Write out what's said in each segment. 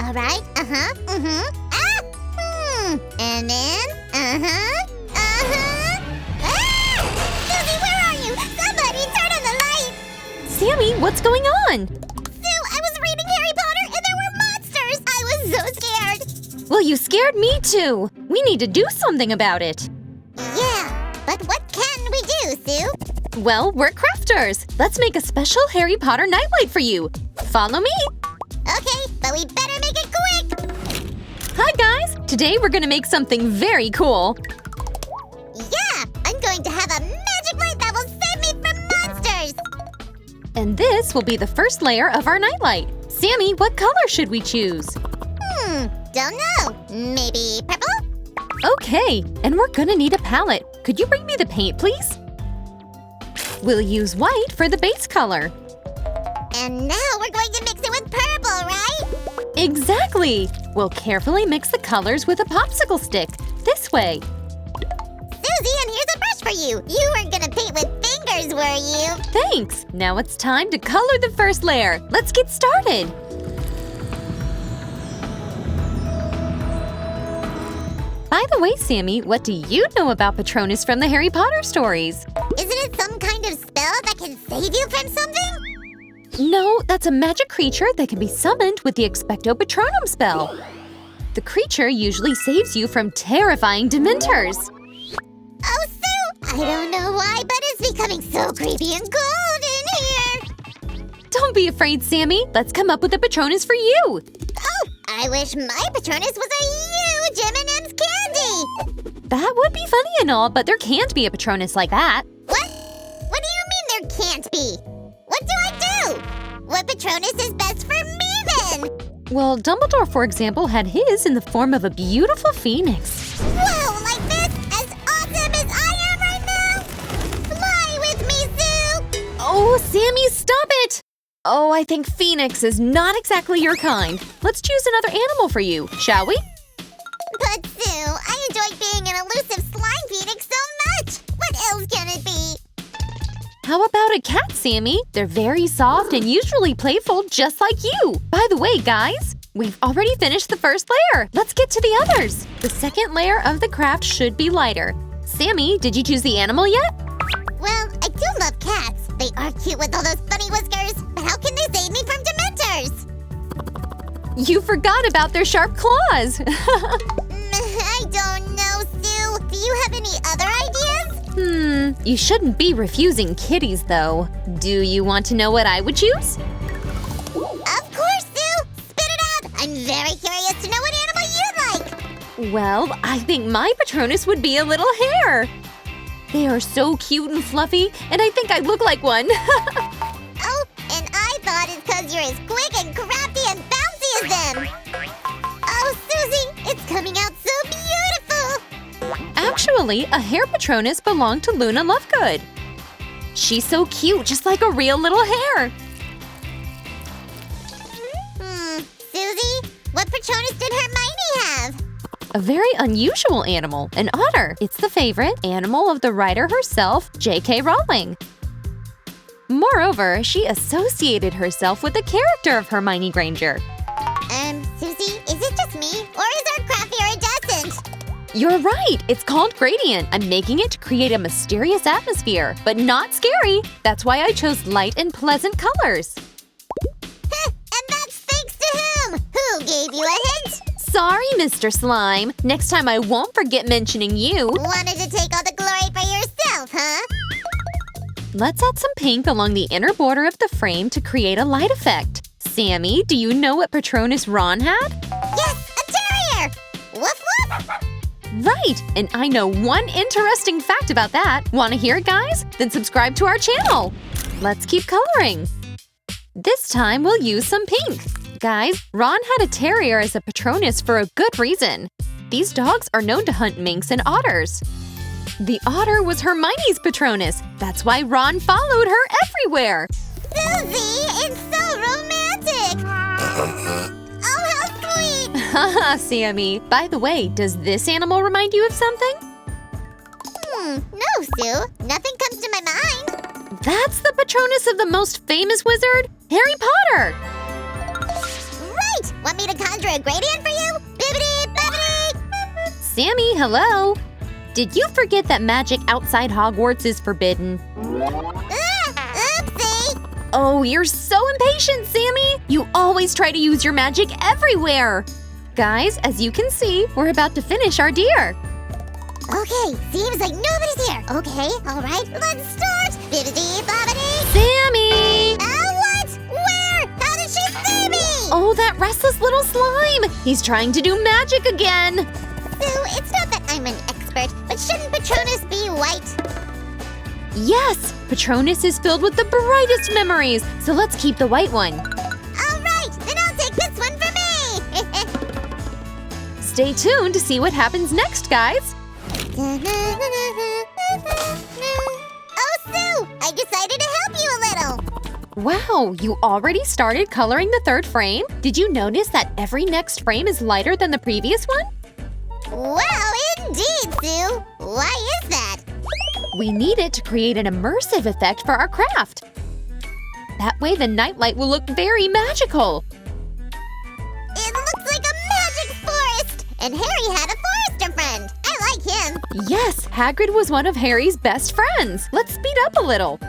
Alright, Ah! And then, Ah! Susie, where are you? Somebody turn on the light! Sammy, what's going on? Sue, I was reading Harry Potter and there were monsters! I was so scared! Well, you scared me too. We need to do something about it. Yeah, but what can we do, Sue? Well, we're crafters. Let's make a special Harry Potter nightlight for you. Follow me. Okay, but we better make it quick! Hi, guys. Today we're gonna make something very cool. Yeah, I'm going to have a magic light that will save me from monsters! And this will be the first layer of our nightlight. Sammy, what color should we choose? Don't know. Maybe purple? Okay, and we're gonna need a palette. Could you bring me the paint, please? We'll use white for the base color. And now we're going to mix it with purple, right? Exactly! We'll carefully mix the colors with a popsicle stick. This way. Susie, and here's a brush for you. You weren't gonna paint with fingers, were you? Thanks! Now it's time to color the first layer. Let's get started! By the way, Sammy, what do you know about Patronus from the Harry Potter stories? Isn't it some kind of spell that can save you from something? No, that's a magic creature that can be summoned with the Expecto Patronum spell. The creature usually saves you from terrifying dementors. Oh, Sue! I don't know why, but it's becoming so creepy and cold in here! Don't be afraid, Sammy. Let's come up with a Patronus for you. Oh, I wish my Patronus was a huge M&M's candy! That would be funny and all, but there can't be a Patronus like that. What? What do you mean there can't be? What do I do? What Patronus is best for me, then? Well, Dumbledore, for example, had his in the form of a beautiful phoenix. Whoa, like this? As awesome as I am right now? Fly with me, Sue! Oh, Sammy, stop it! Oh, I think Phoenix is not exactly your kind. Let's choose another animal for you, shall we? But, Sue, I enjoy being an elusive slime phoenix so much! What else can it be? How about a cat, Sammy? They're very soft and usually playful, just like you. By the way, guys, we've already finished the first layer. Let's get to the others. The second layer of the craft should be lighter. Sammy, did you choose the animal yet? Well, I do love cats. They are cute with all those funny whiskers. But how can they save me from dementors? You forgot about their sharp claws. I don't know, Sue. Do you have any other ideas? You shouldn't be refusing kitties, though. Do you want to know what I would choose? Of course, Sue! Spit it out! I'm very curious to know what animal you'd like! Well, I think my Patronus would be a little hare. They are so cute and fluffy, and I think I look like one. Oh, and I thought it's because you're as quick and crafty and bouncy as them! Oh, Susie, it's coming out so beautiful! Actually, a hare Patronus belonged to Luna Lovegood. She's so cute, just like a real little hare. Susie, what Patronus did Hermione have? A very unusual animal, an otter. It's the favorite animal of the writer herself, J.K. Rowling. Moreover, she associated herself with the character of Hermione Granger. Susie, is it just me, or is our craft iridescent? You're right! It's called Gradient. I'm making it to create a mysterious atmosphere, but not scary. That's why I chose light and pleasant colors. And that's thanks to whom? Who gave you a hint? Sorry, Mr. Slime. Next time I won't forget mentioning you. Wanted to take all the glory for yourself, huh? Let's add some pink along the inner border of the frame to create a light effect. Sammy, do you know what Patronus Ron had? Yes, a terrier! Woof woof! Right, and I know one interesting fact about that. Want to hear it, guys? Then subscribe to our channel. Let's keep coloring. This time we'll use some pink. Guys, Ron had a terrier as a Patronus for a good reason. These dogs are known to hunt minks and otters. The otter was Hermione's Patronus. That's why Ron followed her everywhere. Susie, it's so romantic! Oh, how sweet! Haha, Sammy. By the way, does this animal remind you of something? No, Sue. Nothing comes to my mind. That's the Patronus of the most famous wizard, Harry Potter! Right! Want me to conjure a gradient for you? Bibbidi bobbidi! Sammy, hello! Did you forget that magic outside Hogwarts is forbidden? Oopsie! Oh, you're so impatient, Sammy! You always try to use your magic everywhere! Guys, as you can see, we're about to finish our deer. Okay, seems like nobody's here. Okay, alright, let's start! Bibbidi bobbidi! Sammy! What? Where? How did she see me? Oh, that restless little slime! He's trying to do magic again! Sue, it's not that I'm an expert, but shouldn't Patronus be white? Yes! Patronus is filled with the brightest memories, so let's keep the white one. Alright, then I'll take this one for me! Stay tuned to see what happens next, guys! Oh, Sue! I decided to help you a little! Wow, you already started coloring the third frame? Did you notice that every next frame is lighter than the previous one? Wow, indeed, Sue! Why is that? We need it to create an immersive effect for our craft. That way the nightlight will look very magical. It looks like a magic forest! And Harry had a forester friend! I like him! Yes, Hagrid was one of Harry's best friends. Let's speed up a little.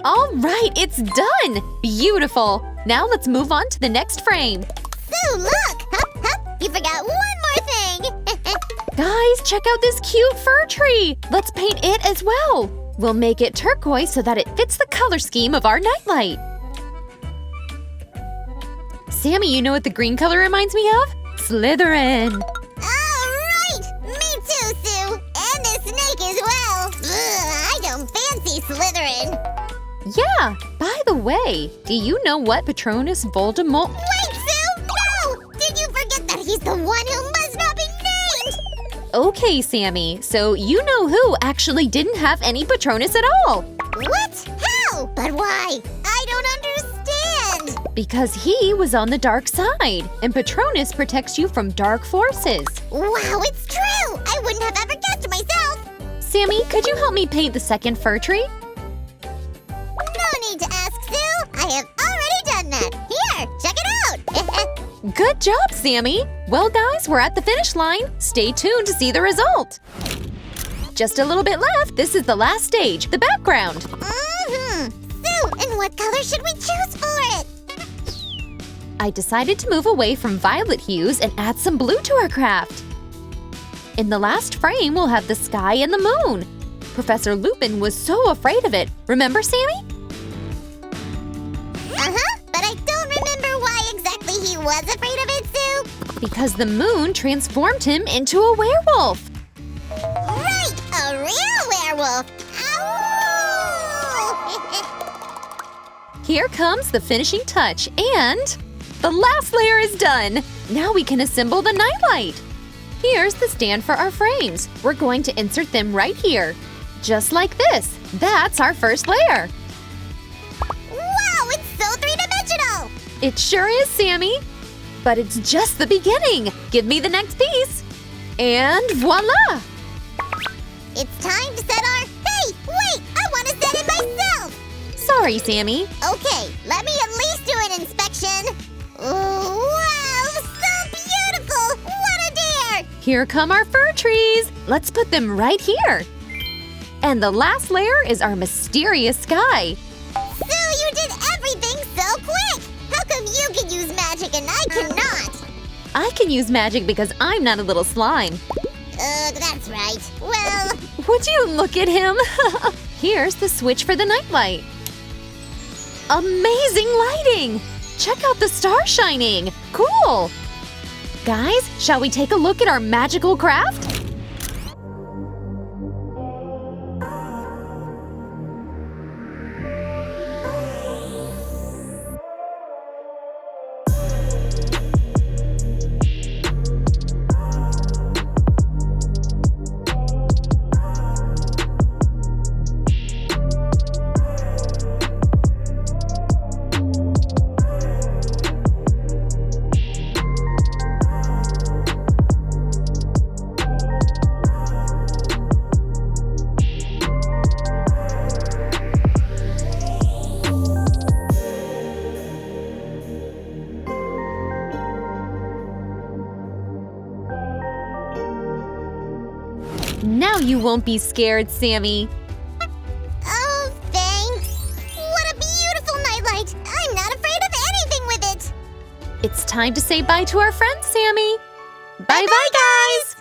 All right, it's done! Beautiful! Now let's move on to the next frame. Sue, look! Hup, hup! You forgot one more thing! Guys, check out this cute fir tree! Let's paint it as well! We'll make it turquoise so that it fits the color scheme of our nightlight. Sammy, you know what the green color reminds me of? Slytherin! Alright! Me too, Sue! And the snake as well! Ugh, I don't fancy Slytherin! Yeah! By the way, do you know what Patronus Voldemort— Wait, Sue! No! Did you forget that he's the one who must not be named? Okay, Sammy, so you know who actually didn't have any Patronus at all. What? How? But why? I don't understand! Because he was on the dark side, and Patronus protects you from dark forces. Wow, it's true! I wouldn't have ever guessed myself! Sammy, could you help me paint the second fir tree? No need to ask, Sue! I have already done that! Here, check it out! Good job, Sammy! Well, guys, we're at the finish line. Stay tuned to see the result. Just a little bit left. This is the last stage, the background. Sue, and what color should we choose for it? I decided to move away from violet hues and add some blue to our craft. In the last frame, we'll have the sky and the moon. Professor Lupin was so afraid of it. Remember, Sammy? But I don't remember why exactly he was afraid of it, Sue. Because the moon transformed him into a werewolf. Right, a real werewolf. Ow! Here comes the finishing touch, and the last layer is done. Now we can assemble the nightlight. Here's the stand for our frames. We're going to insert them right here. Just like this. That's our first layer. Wow, it's so three-dimensional! It sure is, Sammy. But it's just the beginning. Give me the next piece. And voila! It's time to set our— Hey, wait! I want to set it myself! Sorry, Sammy. Okay, let me at least do an inspection. Wow, so beautiful! What a dare! Here come our fir trees. Let's put them right here. And the last layer is our mysterious sky. Sue, you did everything so quick! How come you can use magic and I cannot? I can use magic because I'm not a little slime. That's right. Well— Would you look at him? Here's the switch for the nightlight. Amazing lighting! Check out the star shining! Cool! Guys, shall we take a look at our magical craft? Now you won't be scared, Sammy. Oh, thanks. What a beautiful nightlight. I'm not afraid of anything with it. It's time to say bye to our friends, Sammy. Bye-bye, guys!